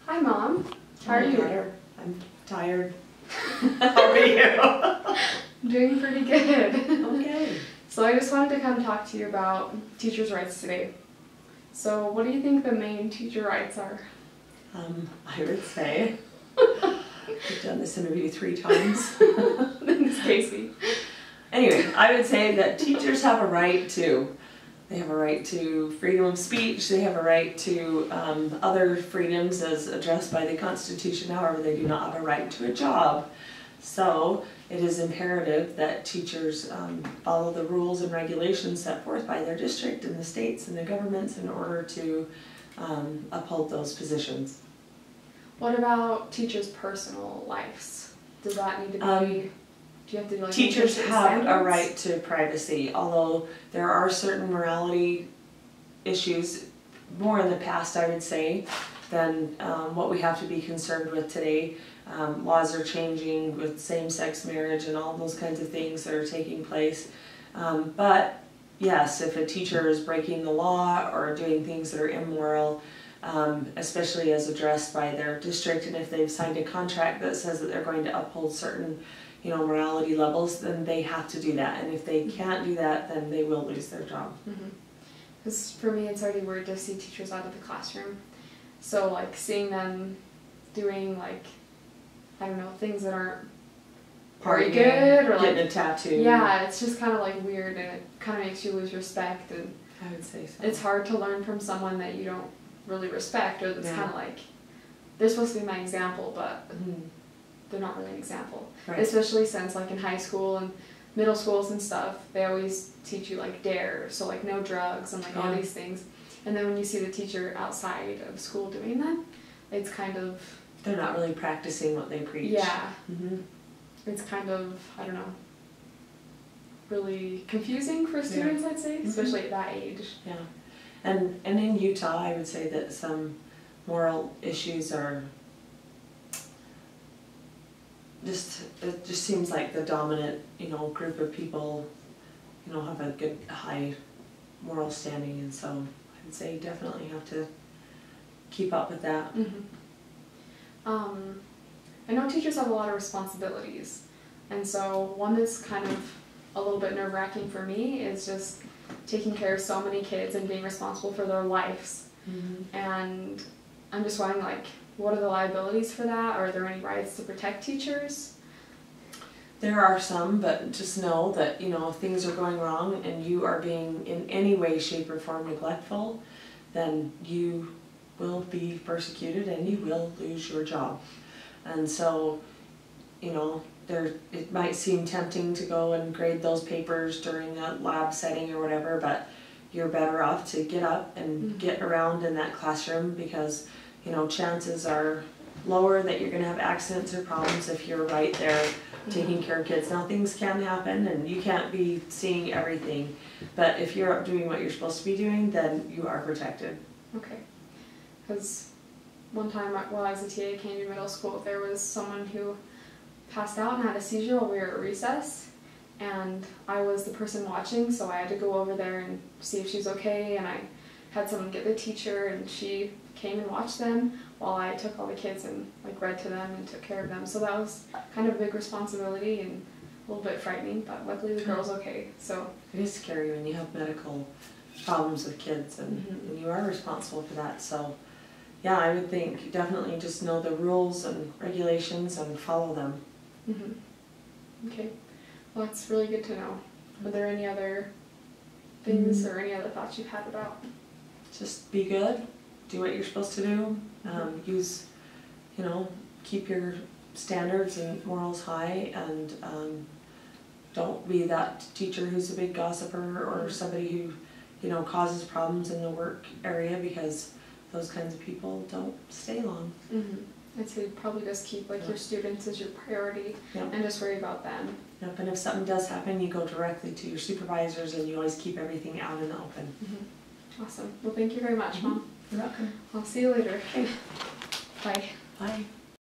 Hi, Mom. How are you? Better. I'm tired. How are you? I'm doing pretty good. Okay. So I just wanted to come talk to you about teachers' rights today. So what do you think the main teacher rights are? I would say, I've done this interview 3 times. Thanks, Casey. Anyway, I would say that teachers have a right to. They have a right to freedom of speech, they have a right to other freedoms as addressed by the Constitution, however they do not have a right to a job. So it is imperative that teachers follow the rules and regulations set forth by their district and the states and the governments in order to uphold those positions. What about teachers' personal lives? Does that need to be... Do you have to, like, teachers have standards? a right to privacy, although there are certain morality issues, more in the past I would say, than what we have to be concerned with today. Laws are changing with same-sex marriage and all those kinds of things that are taking place. But yes, if a teacher is breaking the law or doing things that are immoral, especially as addressed by their district, and if they've signed a contract that says that they're going to uphold certain morality levels, then they have to do that. And if they can't do that, then they will lose their job. Because for me, it's already weird to see teachers out of the classroom. So, like, seeing them doing, like, I don't know, things that aren't very good, or like getting a tattoo. Yeah, it's just kind of like weird, and it kind of makes you lose respect. And I would say so. It's hard to learn from someone that you don't really respect, or that's kind of like, they're supposed to be my example, but they're not really an example. Right. Especially since, like, in high school and middle schools and stuff, they always teach you, like, DARE, so, like, no drugs and, like, all these things. And then when you see the teacher outside of school doing that, it's kind of... They're not really practicing what they preach. Yeah. It's kind of, I don't know, really confusing for students, I'd say, especially at that age. Yeah. And in Utah, I would say that some moral issues are it just seems like the dominant, group of people, have a good, high moral standing, and so I would say you definitely have to keep up with that. I know teachers have a lot of responsibilities, and so one that's kind of a little bit nerve-wracking for me is just taking care of so many kids and being responsible for their lives. And I'm just wondering, like, what are the liabilities for that? Are there any rights to protect teachers? There are some, but just know that, if things are going wrong and you are being in any way, shape, or form neglectful, then you will be persecuted and you will lose your job. And so, it might seem tempting to go and grade those papers during a lab setting or whatever, but you're better off to get up and get around in that classroom, because chances are lower that you're going to have accidents or problems if you're right there taking care of kids. Now, things can happen and you can't be seeing everything, but if you're up doing what you're supposed to be doing, then you are protected. Okay. Because one time while I was a TA at Canyon Middle School, there was someone who passed out and had a seizure while we were at recess, and I was the person watching, so I had to go over there and see if she's okay, and I had someone get the teacher, and she came and watched them while I took all the kids and, like, read to them and took care of them. So that was kind of a big responsibility and a little bit frightening, but luckily the girl's okay. So it is scary when you have medical problems with kids, and you are responsible for that. So yeah, I would think definitely just know the rules and regulations and follow them. Okay, well, that's really good to know. Are there any other things or any other thoughts you've had about? Just be good, do what you're supposed to do, use, keep your standards and morals high, and don't be that teacher who's a big gossiper or somebody who, causes problems in the work area, because those kinds of people don't stay long. I'd say probably just keep, like, your students as your priority and just worry about them. Yep, and if something does happen, you go directly to your supervisors, and you always keep everything out in the open. Awesome. Well, thank you very much, Mom. You're welcome. I'll see you later. Okay. Bye. Bye.